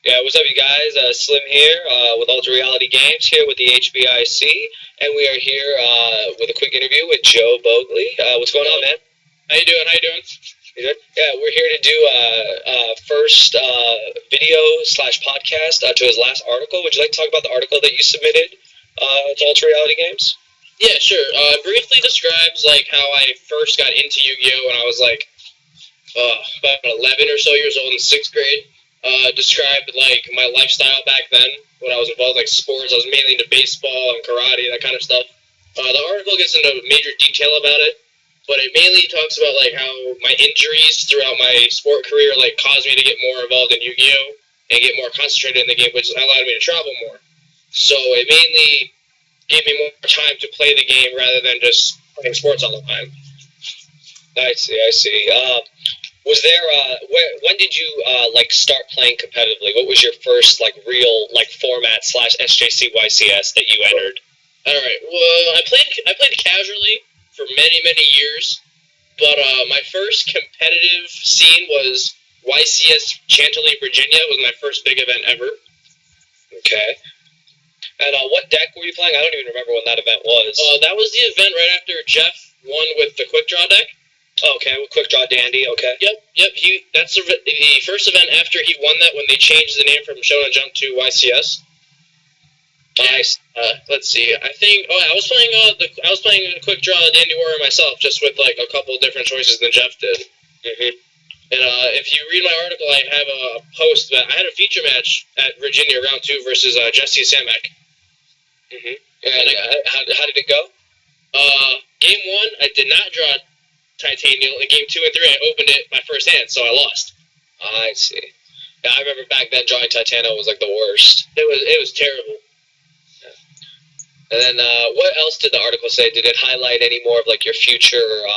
Yeah, what's up, you guys? Slim here with Ultra Reality Games, here with the HBIC, and we are here with a quick interview with Joe Bogli. What's going on, man? How you doing? You good? Yeah, we're here to do first video / podcast to his last article. Would you like to talk about the article that you submitted to Ultra Reality Games? Yeah, sure. Briefly describes like how I first got into Yu-Gi-Oh! When I was like about 11 or so years old in 6th grade. Described like my lifestyle back then when I was involved in like sports. I was mainly into baseball and karate, that kind of stuff. The article gets into major detail about it, but it mainly talks about like how my injuries throughout my sport career like caused me to get more involved in Yu-Gi-Oh! And get more concentrated in the game, which allowed me to travel more. So it mainly gave me more time to play the game rather than just playing sports all the time. I see. Was there when did you like start playing competitively? What was your first like real like format / SJC YCS that you entered? All right. Well, I played casually for many years, but my first competitive scene was YCS Chantilly, Virginia. Was my first big event ever. Okay. And what deck were you playing? I don't even remember when that event was. That was the event right after Jeff won with the Quick Draw deck. Okay, Quick Draw Dandy, okay. Yep. That's the first event after he won that when they changed the name from Shonen Jump to YCS. Nice. Let's see. I think. I was playing Quick Draw Dandy Warrior myself, just with like a couple different choices than Jeff did. Mhm. And if you read my article, I have a post that I had a feature match at Virginia Round 2 versus Jesse Samek. Mhm. And how did it go? Game 1, I did not draw Titanium. In game 2 and 3, I opened it my first hand, so I lost. I see. Yeah, I remember back then drawing Titano was like the worst. It was terrible. Yeah. And then what else did the article say? Did it highlight any more of like your future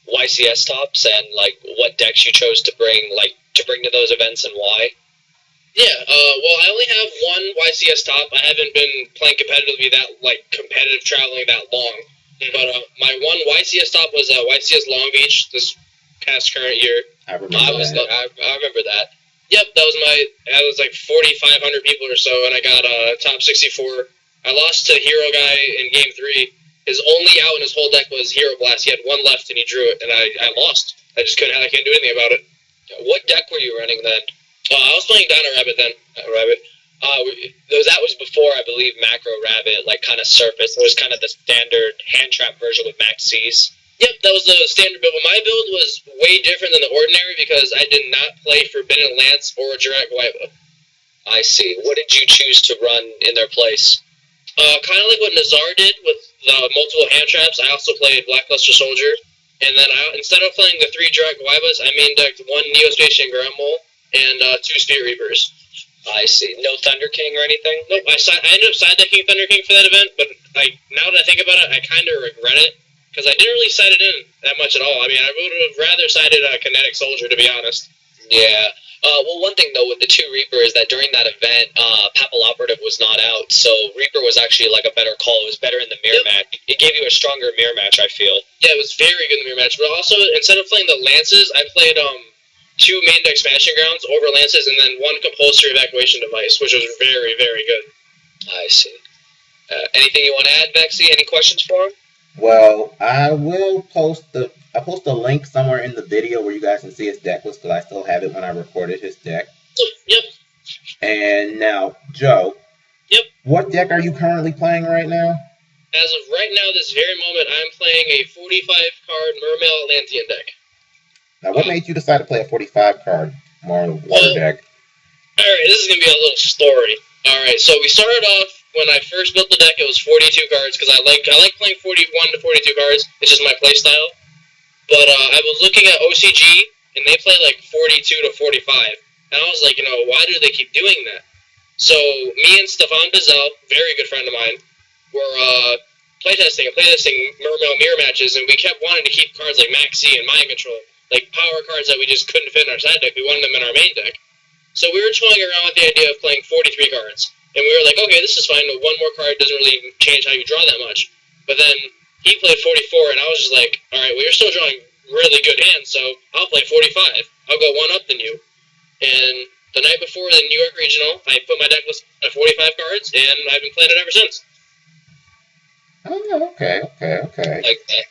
YCS tops and like what decks you chose to bring to those events and why? Yeah. Well, I only have one YCS top. I haven't been playing competitively competitive traveling that long. Mm-hmm. But my one YCS top was YCS Long Beach this past current year. I remember that. Yep, that was like 4,500 people or so, and I got top 64. I lost to Hero Guy in game 3. His only out in his whole deck was Hero Blast. He had one left and he drew it, and I lost. I can't do anything about it. What deck were you running then? I was playing Dino Rabbit then. Rabbit. That was before, I believe, Macro Rabbit kind of surfaced. It was kind of the standard hand trap version with Max C's. Yep, that was the standard build. But my build was way different than the ordinary because I did not play Forbidden Lance or Jurat Guaiba. I see. What did you choose to run in their place? Kind of like what Nazar did with the multiple hand traps. I also played Blackluster Soldier. And then instead of playing the 3 Jurat Guaibas, I main decked 1 Neospatian Ground Mole and 2 Spirit Reapers. I see. No Thunder King or anything? Nope. I ended up side decking Thunder King for that event, but now that I think about it, I kind of regret it because I didn't really side it in that much at all. I mean, I would have rather sided a Kinetic Soldier, to be honest. Yeah. Well, one thing though with the 2 Reaper is that during that event, Papal Operative was not out, so Reaper was actually like a better call. It was better in the mirror match. It gave you a stronger mirror match, I feel. Yeah, it was very good in the mirror match. But also, instead of playing the Lances, I played 2 main deck Smashing Grounds over Lances, and then 1 Compulsory Evacuation Device, which was very good. I see. Anything you want to add, Vexy? Any questions for him? Well, I will post a link somewhere in the video where you guys can see his deck list, because I still have it when I recorded his deck. Yep. And now, Joe. Yep. What deck are you currently playing right now? As of right now, this very moment, I'm playing a 45-card Mermail Atlantean deck. Now, what made you decide to play a 45-card water deck? Alright, this is going to be a little story. Alright, so we started off, when I first built the deck, it was 42 cards, because I like playing 41 to 42 cards. It's just my playstyle. But I was looking at OCG, and they play like 42 to 45. And I was like, why do they keep doing that? So me and Stefan Bizel, very good friend of mine, were playtesting Mermail mirror matches, and we kept wanting to keep cards like Maxi and Mind Control, like power cards that we just couldn't fit in our side deck. We wanted them in our main deck. So we were toying around with the idea of playing 43 cards. And we were like, okay, this is fine. One more card doesn't really change how you draw that much. But then he played 44, and I was just like, all right, well, you're still drawing really good hands, so I'll play 45. I'll go 1 up than you. And the night before the New York Regional, I put my deck list at 45 cards, and I've been playing it ever since. Oh, okay. Like that.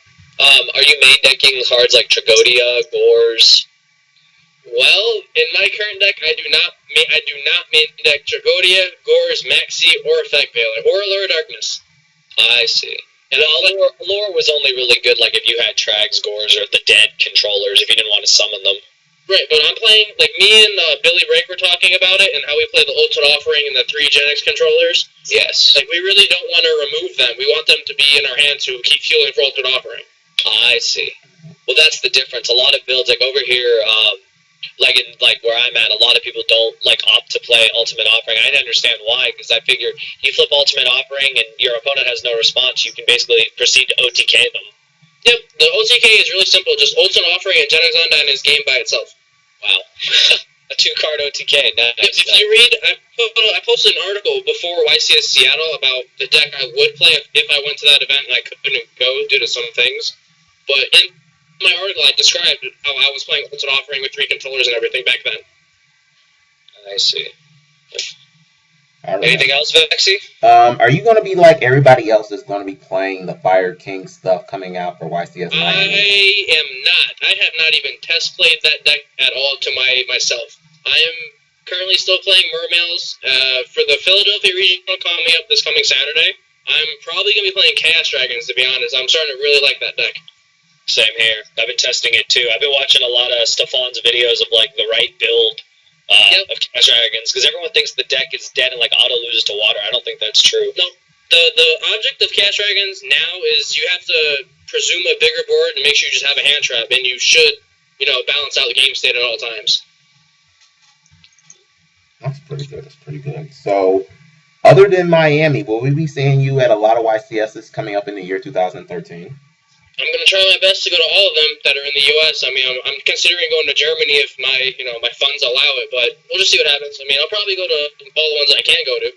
Are you main decking cards like Tragodia, Gores? Well, in my current deck, I do not main deck Tragodia, Gores, Maxi, or Effect Veiler, or Allure Darkness. I see. And Allure was only really good like if you had Trags, Gores, or the dead controllers, if you didn't want to summon them. Right, but I'm playing, like, me and Billy Rake were talking about it, and how we play the Ultimate Offering and the 3 Gen X controllers. Yes. Like, we really don't want to remove them. We want them to be in our hands to keep fueling for Ultimate Offering. I see. Well, that's the difference. A lot of builds, like over here, like where I'm at, a lot of people don't like opt to play Ultimate Offering. I understand why, because I figure you flip Ultimate Offering and your opponent has no response, you can basically proceed to OTK them. Yep, the OTK is really simple. Just Ultimate Offering and Gen X Undyne is game by itself. Wow. A 2-card OTK. Nice. If you read, I posted an article before YCS Seattle about the deck I would play if I went to that event and I couldn't go due to some things. But in my article, I described how I was playing Ultimate Offering with 3 controllers and everything back then. I see. All right. Anything else, Vexy? Are you going to be like everybody else that's going to be playing the Fire King stuff coming out for YCS 90? I am not. I have not even test played that deck at all to myself. I am currently still playing Mermails for the Philadelphia Regional coming up this coming Saturday. I'm probably going to be playing Chaos Dragons, to be honest. I'm starting to really like that deck. Same here. I've been testing it too. I've been watching a lot of Stefan's videos of like the right build of Chaos Dragons, because everyone thinks the deck is dead and like auto loses to water. I don't think that's true. No. The object of Chaos Dragons now is you have to presume a bigger board and make sure you just have a hand trap, and you should, balance out the game state at all times. That's pretty good. So, other than Miami, will we be seeing you at a lot of YCSs coming up in the year 2013? I'm going to try my best to go to all of them that are in the U.S. I mean, I'm considering going to Germany if my funds allow it, but we'll just see what happens. I mean, I'll probably go to all the ones that I can go to.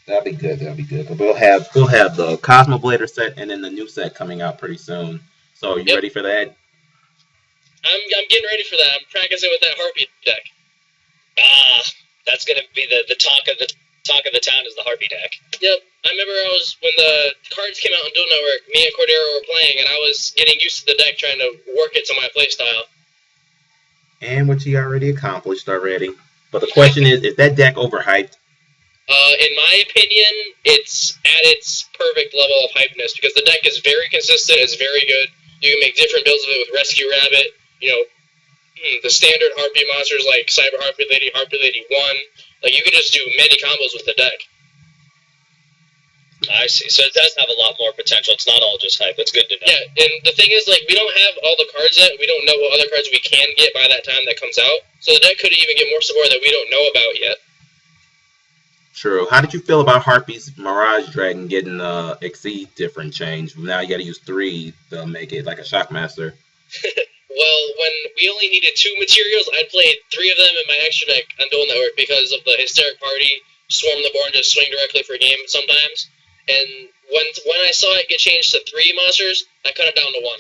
That'll be good. We'll have the Cosmoblader set and then the new set coming out pretty soon. So, you ready for that? I'm getting ready for that. I'm practicing with that Harpy deck. That's gonna be the talk of the town is the Harpy deck. Yep. I remember when the cards came out on Duel Network, me and Cordero were playing, and I was getting used to the deck, trying to work it to my playstyle. And which he already accomplished already. But the question is that deck overhyped? In my opinion, it's at its perfect level of hypeness, because the deck is very consistent, it's very good. You can make different builds of it with Rescue Rabbit, the standard Harpy monsters like Cyber Harpy Lady 1. Like, you can just do many combos with the deck. I see. So it does have a lot more potential. It's not all just hype. It's good to know. Yeah, and the thing is, like, we don't have all the cards yet. We don't know what other cards we can get by that time that comes out. So the deck could even get more support that we don't know about yet. True. How did you feel about Harpy's Mirage Dragon getting Exceed different change? Now you got to use 3 to make it like a Shockmaster. Well, when we only needed 2 materials, I played 3 of them in my extra deck on Duel Network because of the Hysteric Party, Swarm the Board, and just swing directly for game sometimes. And when I saw it get changed to 3 monsters, I cut it down to 1.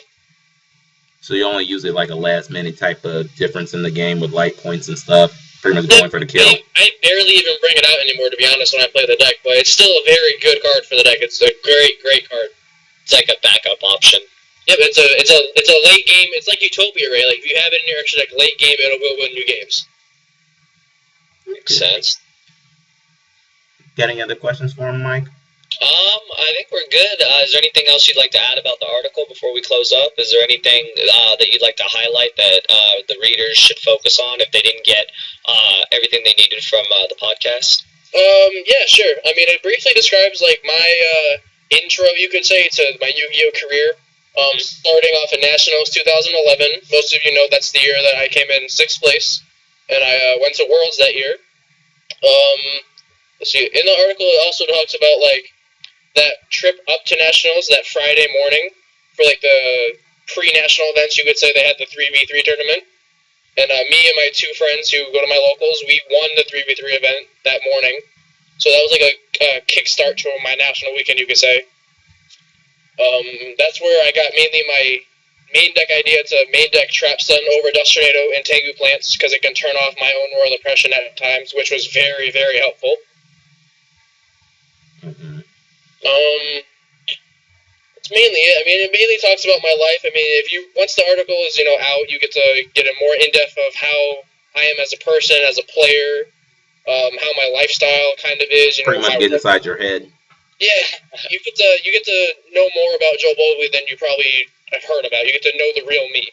So you only use it like a last minute type of difference in the game with light points and stuff, pretty much going for the kill. I barely even bring it out anymore, to be honest, when I play the deck, but it's still a very good card for the deck. It's a great card. It's like a backup option. Yep, it's a late game. It's like Utopia, right? Like, if you have it in your extra deck late game, it will win you games. Makes sense. Got any other questions for him, Mike? I think we're good. Is there anything else you'd like to add about the article before we close up? Is there anything that you'd like to highlight that the readers should focus on if they didn't get everything they needed from the podcast? Yeah, sure. I mean, it briefly describes, like, my intro, you could say, to my Yu-Gi-Oh! Career. Starting off at Nationals 2011. Most of you know that's the year that I came in 6th place, and I went to Worlds that year. Let's see. In the article, it also talks about, like, that trip up to Nationals that Friday morning for, like, the pre-national events. You could say they had the 3v3 tournament, and me and my 2 friends who go to my locals, we won the 3v3 event that morning. So that was like a kickstart to my national weekend, you could say. That's where I got mainly my main deck idea to main deck Trap Stun over Dust Tornado and Tengu Plants because it can turn off my own Royal Oppression at times, which was very, very helpful. Mm-hmm. It's mainly it. I mean, it mainly talks about my life. I mean, once the article is out, you get to get a more in depth of how I am as a person, as a player, how my lifestyle kind of is. Pretty much get inside your head. Yeah, you get to know more about Joe Bogli than you probably have heard about. You get to know the real me.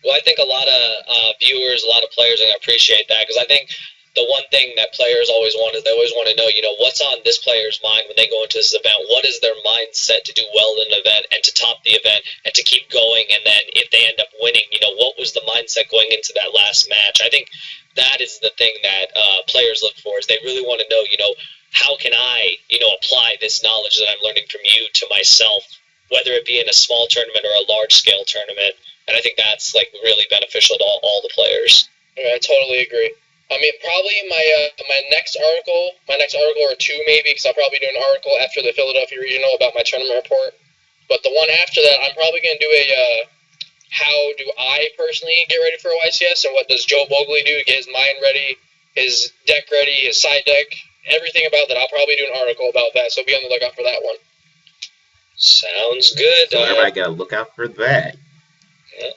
Well, I think a lot of viewers, a lot of players are going to appreciate that because I think the one thing that players always want is they always want to know, what's on this player's mind when they go into this event. What is their mindset to do well in an event and to top the event and to keep going? And then if they end up winning, what was the mindset going into that last match? I think that is the thing that players look for is they really want to know, how can I, apply this knowledge that I'm learning from you to myself, whether it be in a small tournament or a large-scale tournament. And I think that's, really beneficial to all the players. Yeah, I totally agree. I mean, probably my next article or two maybe, because I'll probably do an article after the Philadelphia Regional about my tournament report. But the one after that, I'm probably going to do a how do I personally get ready for a YCS, and what does Joe Bogli do to get his mind ready, his deck ready, his side deck, everything about that. I'll probably do an article about that, so be on the lookout for that one. Sounds good. So everybody got to look out for that. Yeah.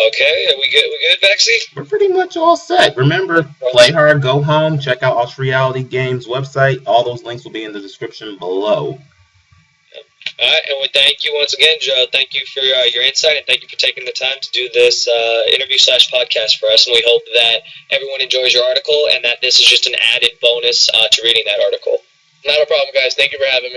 Okay, are we good? We good, Vexy? We're pretty much all set. Remember, play hard, go home. Check out Austriality Games website. All those links will be in the description below. All right, and we thank you once again, Joe. Thank you for your insight, and thank you for taking the time to do this interview/podcast for us. And we hope that everyone enjoys your article and that this is just an added bonus to reading that article. Not a problem, guys. Thank you for having me.